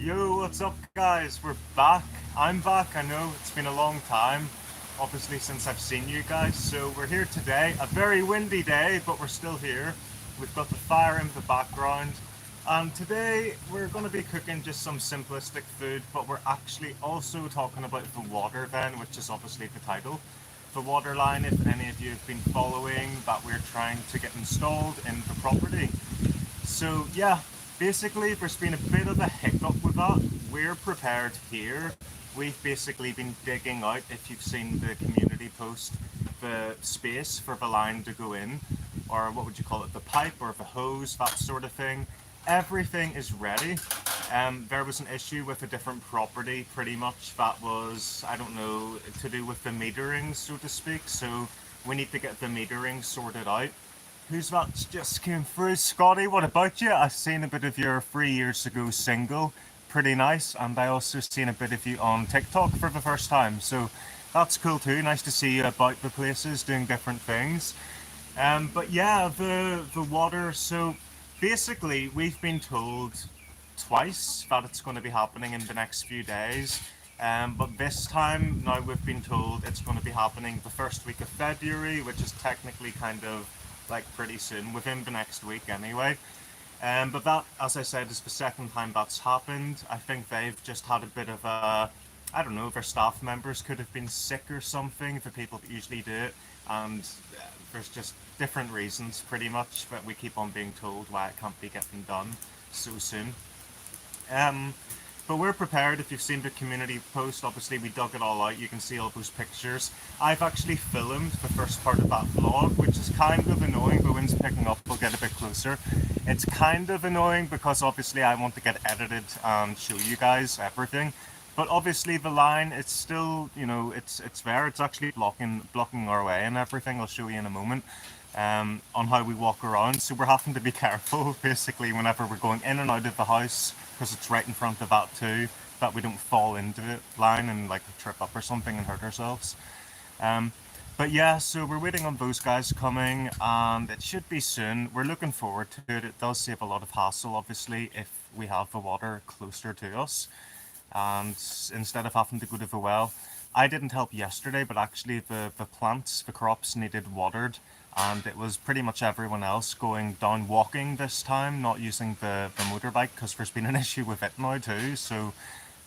Yo, what's up, guys? We're back. I'm back. I know it's been a long time, obviously, since I've seen you guys. So, we're here today. A very windy day, but we're still here. We've got the fire in the background. And today, we're going to be cooking just some simplistic food, but we're actually also talking about the water then, which is obviously the title. The water line, if any of you have been following, that we're trying to get installed in the property. So yeah, basically there's been a bit of a hiccup with that. We're prepared here. We've basically been digging out, if you've seen the community post, the space for the line to go in, or what would you call it, the pipe or the hose, that sort of thing. Everything is ready. There was an issue with a different property, pretty much, that was, I don't know, to do with the metering, so to speak. So we need to get the metering sorted out. Who's that just came through? Scotty, what about you? I've seen a bit of your 3 years ago single. Pretty nice. And I also seen a bit of you on TikTok for the first time. So that's cool too. Nice to see you about the places doing different things. But yeah, the water. So basically, we've been told twice that it's going to be happening in the next few days. But this time now we've been told it's going to be happening the first week of February, which is technically kind of like pretty soon, within the next week anyway. But that, as I said, is the second time that's happened. I think they've just had a bit of a, I don't know, their staff members could have been sick or something, the people that usually do it, and there's just different reasons pretty much, but we keep on being told why it can't be getting done so soon. Um, but we're prepared. If you've seen the community post, obviously we dug it all out. You can see all those pictures. I've actually filmed the first part of that vlog, which is kind of annoying. The wind's picking up. We'll get a bit closer. It's kind of annoying because obviously I want to get edited and show you guys everything. But obviously the line, it's still, it's there. It's actually blocking our way and everything. I'll show you in a moment. On how we walk around. So we're having to be careful basically whenever we're going in and out of the house, because it's right in front of that too, that we don't fall into the line and like trip up or something and hurt ourselves. Um, but yeah, so we're waiting on those guys coming and it should be soon. We're looking forward to it. It does save a lot of hassle obviously if we have the water closer to us and instead of having to go to the well. I didn't help yesterday, but actually the plants, the crops needed watered, and it was pretty much everyone else going down walking this time, not using the motorbike, because there's been an issue with it now too. So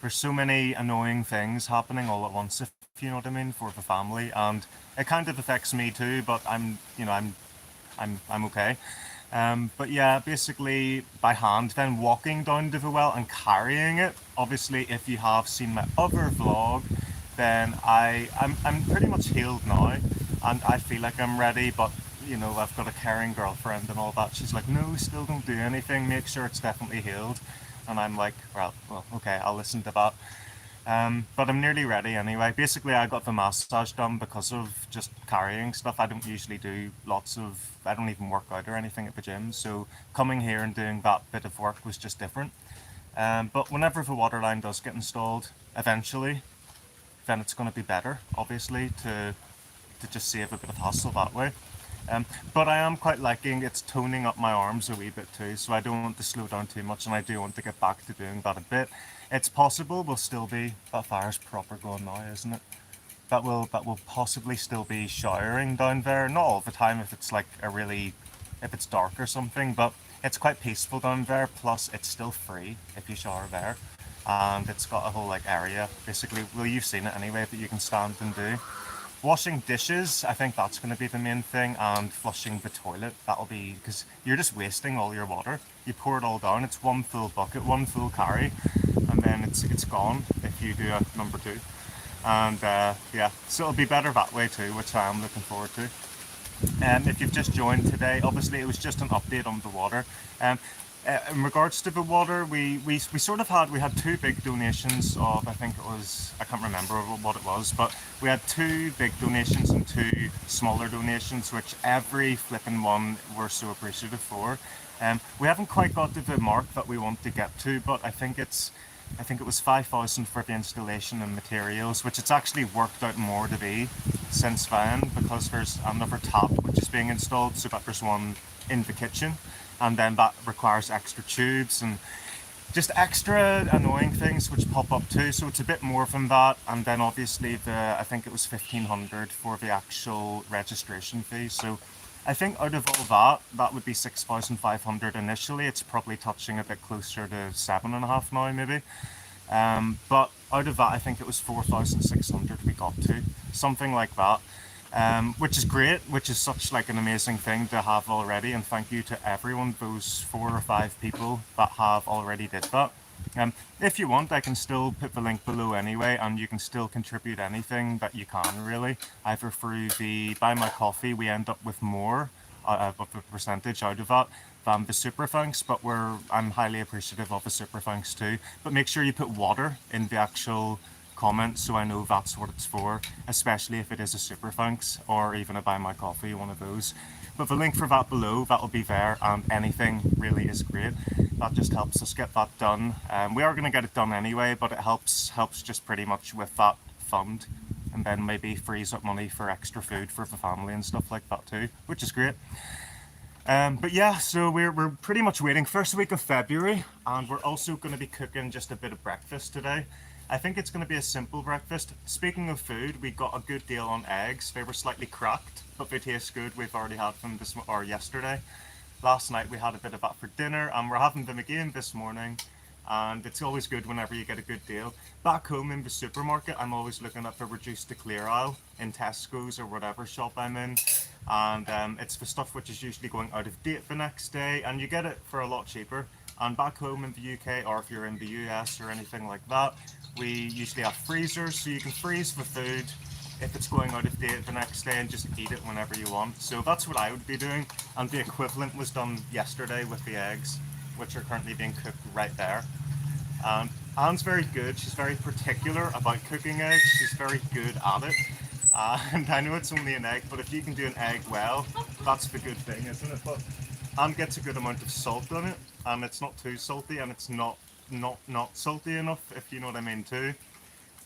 there's so many annoying things happening all at once, if you know what I mean, for the family, and it kind of affects me too. But I'm okay. But yeah, basically by hand, then walking down to the well and carrying it. Obviously, if you have seen my other vlog, then I'm pretty much healed now, and I feel like I'm ready. But I've got a caring girlfriend and all that. She's like, no, still don't do anything. Make sure it's definitely healed. And I'm like, well, okay, I'll listen to that. But I'm nearly ready anyway. Basically, I got the massage done because of just carrying stuff. I don't usually do I don't even work out or anything at the gym. So coming here and doing that bit of work was just different. But whenever the water line does get installed, eventually, then it's going to be better, obviously, to just save a bit of hassle that way. But I am quite liking it's toning up my arms a wee bit too, so I don't want to slow down too much, and I do want to get back to doing that a bit. It's possible we'll still be, that fire's proper going now, isn't it? That will possibly still be showering down there, not all the time if it's like if it's dark or something, but it's quite peaceful down there, plus it's still free if you shower there. And it's got a whole like area, basically, well you've seen it anyway, that you can stand and do. Washing dishes, I think that's going to be the main thing, and flushing the toilet. That'll be, because you're just wasting all your water. You pour it all down, it's one full bucket, one full carry, and then it's gone if you do a number two. And yeah, so it'll be better that way too, which I am looking forward to. If you've just joined today, obviously it was just an update on the water. In regards to the water, we sort of we had two big donations of, I think it was, I can't remember what it was, but we had two big donations and two smaller donations, which every flipping one we're so appreciative for. We haven't quite got to the mark that we want to get to, but I think it was 5,000 for the installation and materials, which it's actually worked out more to be since then, because there's another tap which is being installed, so that there's one in the kitchen, and then that requires extra tubes, and just extra annoying things which pop up too. So it's a bit more than that, and then obviously I think it was 1,500 for the actual registration fee. So I think out of all that, that would be 6,500 initially. It's probably touching a bit closer to 7.5 now, maybe. But out of that, I think it was 4,600 we got to, something like that. Which is great, which is such like an amazing thing to have already, and thank you to everyone, those 4 or 5 people that have already did that. If you want, I can still put the link below anyway, and you can still contribute anything that you can really. Either through the Buy My Coffee, we end up with more of the percentage out of that than the super thanks, but I'm highly appreciative of the super thanks too. But make sure you put water in the actual comment so I know that's what it's for, especially if it is a super thanks or even a Buy My Coffee, one of those. But the link for that below, that'll be there, and anything really is great. That just helps us get that done. We are going to get it done anyway, but it helps just pretty much with that fund, and then maybe frees up money for extra food for the family and stuff like that too, which is great. But yeah, so we're pretty much waiting first week of February, and we're also going to be cooking just a bit of breakfast today. I think it's going to be a simple breakfast. Speaking of food, we got a good deal on eggs. They were slightly cracked, but they taste good. We've already had them yesterday. Last night we had a bit of that for dinner, and we're having them again this morning. And it's always good whenever you get a good deal. Back home in the supermarket, I'm always looking at the reduced to clear aisle in Tesco's or whatever shop I'm in. And it's the stuff which is usually going out of date the next day, and you get it for a lot cheaper. And back home in the UK, or if you're in the US or anything like that, we usually have freezers, so you can freeze the food if it's going out of date the next day and just eat it whenever you want. So that's what I would be doing, and the equivalent was done yesterday with the eggs, which are currently being cooked right there. And Anne's very good. She's very particular about cooking eggs. She's very good at it. And I know it's only an egg, but if you can do an egg well, that's the good thing, isn't it? But Anne gets a good amount of salt on it, and it's not too salty, and it's not salty enough, if you know what I mean too.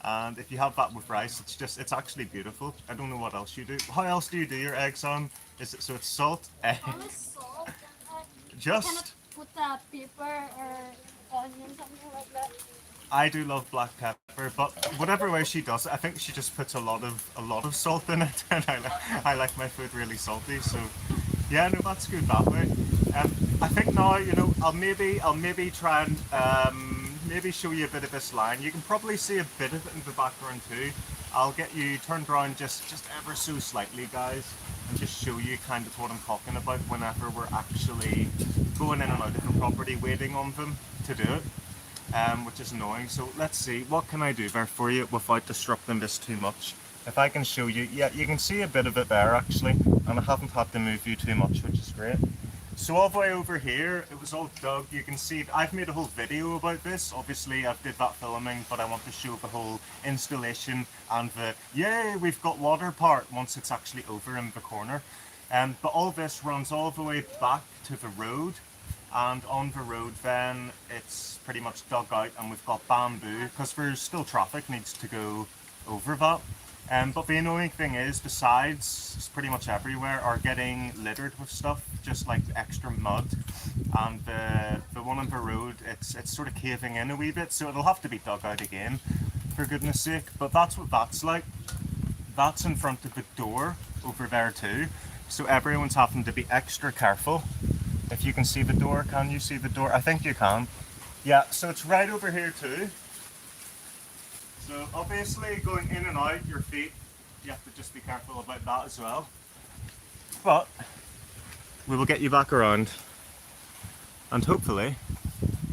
And if you have that with rice, it's actually beautiful. I don't know what else you do. How else do you do your eggs on? Is it so it's salt, egg? Only salt and Just. I cannot put the pepper or onion, something like that. I do love black pepper, but whatever way she does it, I think she just puts a lot of salt in it, and I like my food really salty. So yeah, no, that's good that way. I think now, I'll maybe try and maybe show you a bit of this line. You can probably see a bit of it in the background too. I'll get you turned around just ever so slightly, guys, and just show you kind of what I'm talking about whenever we're actually going in and out of the property, waiting on them to do it. Which is annoying. So let's see, what can I do there for you without disrupting this too much? If I can show you, yeah, you can see a bit of it there actually, and I haven't had to move you too much, which is great. So all the way over here, it was all dug. You can see, I've made a whole video about this. Obviously, I did that filming, but I want to show the whole installation and the, yay, we've got water part once it's actually over in the corner. But all this runs all the way back to the road. And on the road then it's pretty much dug out, and we've got bamboo because there's still traffic needs to go over that. But the annoying thing is the sides, pretty much everywhere, are getting littered with stuff, just like extra mud. And the one on the road, it's sort of caving in a wee bit, so it'll have to be dug out again, for goodness sake. But that's what that's like. That's in front of the door over there too, so everyone's having to be extra careful. If you can see the door, can you see the door? I think you can. Yeah, so it's right over here too. So obviously going in and out, your feet, you have to just be careful about that as well. But we will get you back around, and hopefully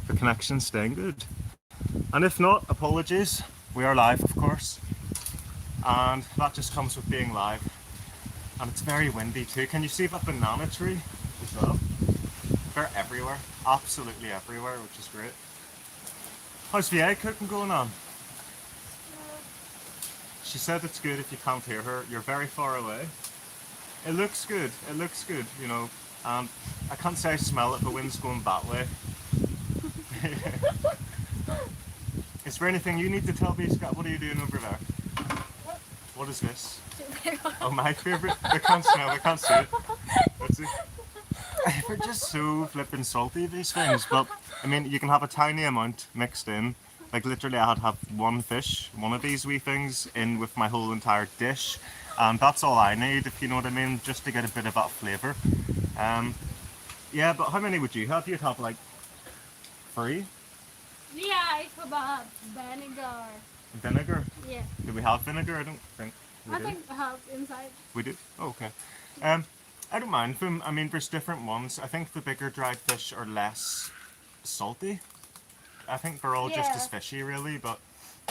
the connection's staying good. And if not, apologies. We are live, of course. And that just comes with being live. And it's very windy too. Can you see that banana tree as well? They're everywhere, absolutely everywhere, which is great. How's the egg cooking going on? She said it's good if you can't hear her. You're very far away. It looks good, and I can't say I smell it, the wind's going that way. Is there anything you need to tell me, Scott? What are you doing over there? What is this? Oh, my favourite? I can't smell, I can't see it. Let's see. They're just so flippin' salty, these things, but I mean, you can have a tiny amount mixed in. Like literally, I had to have one fish, one of these wee things, in with my whole entire dish, and that's all I need, if you know what I mean, just to get a bit of that flavour. Um, yeah, but how many would you have? You'd have like 3 Yeah, it's about vinegar. vinegar. Yeah. Do we have vinegar? I don't think we I do. think have inside. We do? Oh, okay. Um, I don't mind them. I mean, there's different ones. I think the bigger dried fish are less salty. I think they're all just Yeah. as fishy, really, but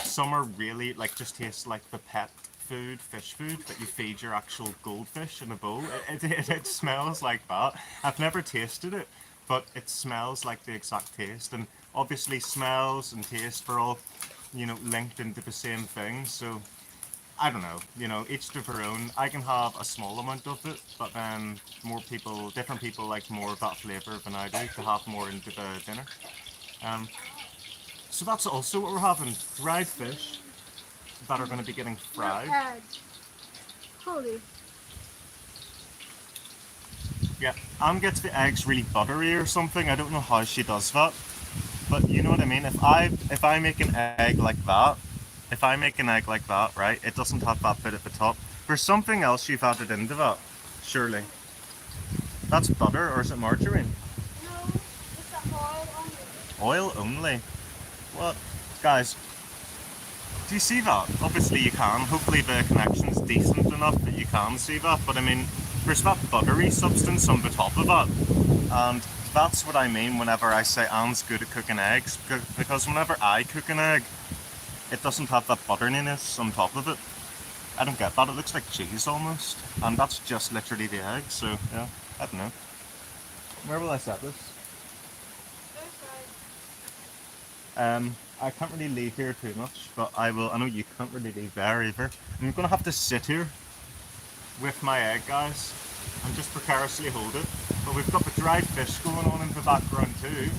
some are really, like, just taste like the pet food, fish food, that you feed your actual goldfish in a bowl. It smells like that. I've never tasted it, but it smells like the exact taste. And obviously smells and taste are all, linked into the same thing, so I don't know, each to their own. I can have a small amount of it, but then different people like more of that flavour than I do to have more into the dinner. Um, so that's also what we're having, dried fish that are going to be getting fried. Egg. Holy. Yeah, Anne gets the eggs really buttery or something. I don't know how she does that, but you know what I mean. If I make an egg like that, right, it doesn't have that bit at the top. There's something else you've added into that, surely. That's butter, or is it margarine? No, it's the oil only. Oil only. What, guys? Do you see that? Obviously you can. Hopefully the connection's decent enough that you can see that. But I mean, there's that buttery substance on the top of that, and that's what I mean whenever I say Anne's good at cooking eggs. Because whenever I cook an egg, it doesn't have that butteriness on top of it. I don't get that. It looks like cheese almost, and that's just literally the egg. So yeah, I don't know. Where will I set this? I can't really leave here too much, but I will. I know you can't really leave there either. I'm gonna have to sit here with my egg, guys, and just precariously hold it. But we've got the dried fish going on in the background too,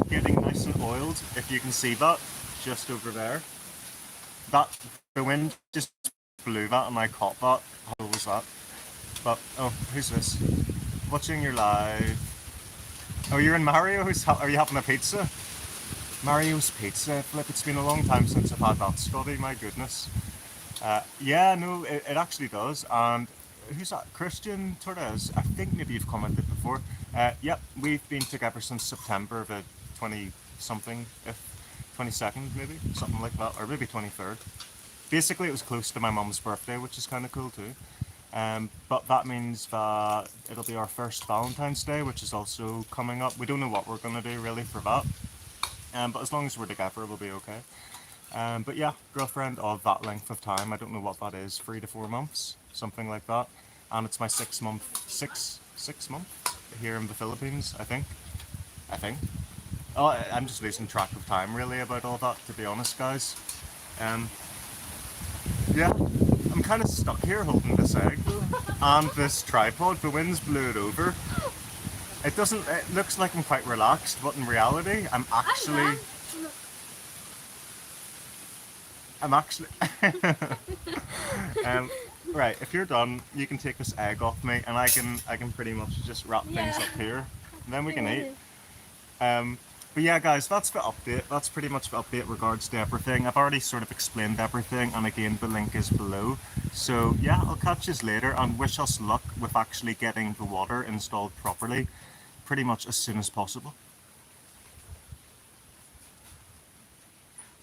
getting nice and oiled. If you can see that, just over there. The wind just blew that, and I caught that. How was that? But oh, who's this? Watching your live. Oh, you're in Mario's. Are you having a pizza? Mario's Pizza, Flip. It's been a long time since I've had that, Scotty. My goodness. Yeah, no, it actually does. And who's that? Christian Torres. I think maybe you've commented before. Yep, we've been together since September the 20 something, if 22nd maybe, something like that, or maybe 23rd. Basically, it was close to my mum's birthday, which is kind of cool too. But that means that it'll be our first Valentine's Day, which is also coming up. We don't know what we're going to do really for that. But as long as we're together, we'll be okay. But yeah, girlfriend of that length of time. I don't know what that is, 3 to 4 months, something like that. And it's my 6 month here in the Philippines, I think. Oh, I'm just losing track of time really about all that, to be honest, guys. Yeah, I'm kind of stuck here holding this egg though, and this tripod. The wind's blew it over. It looks like I'm quite relaxed, but in reality, I'm actually, right, if you're done, you can take this egg off me, and I can pretty much just wrap things up here, and then we can eat. But yeah, guys, that's the update. That's pretty much the update regards to everything. I've already sort of explained everything, and again, the link is below. So yeah, I'll catch you later, and wish us luck with actually getting the water installed properly, pretty much as soon as possible.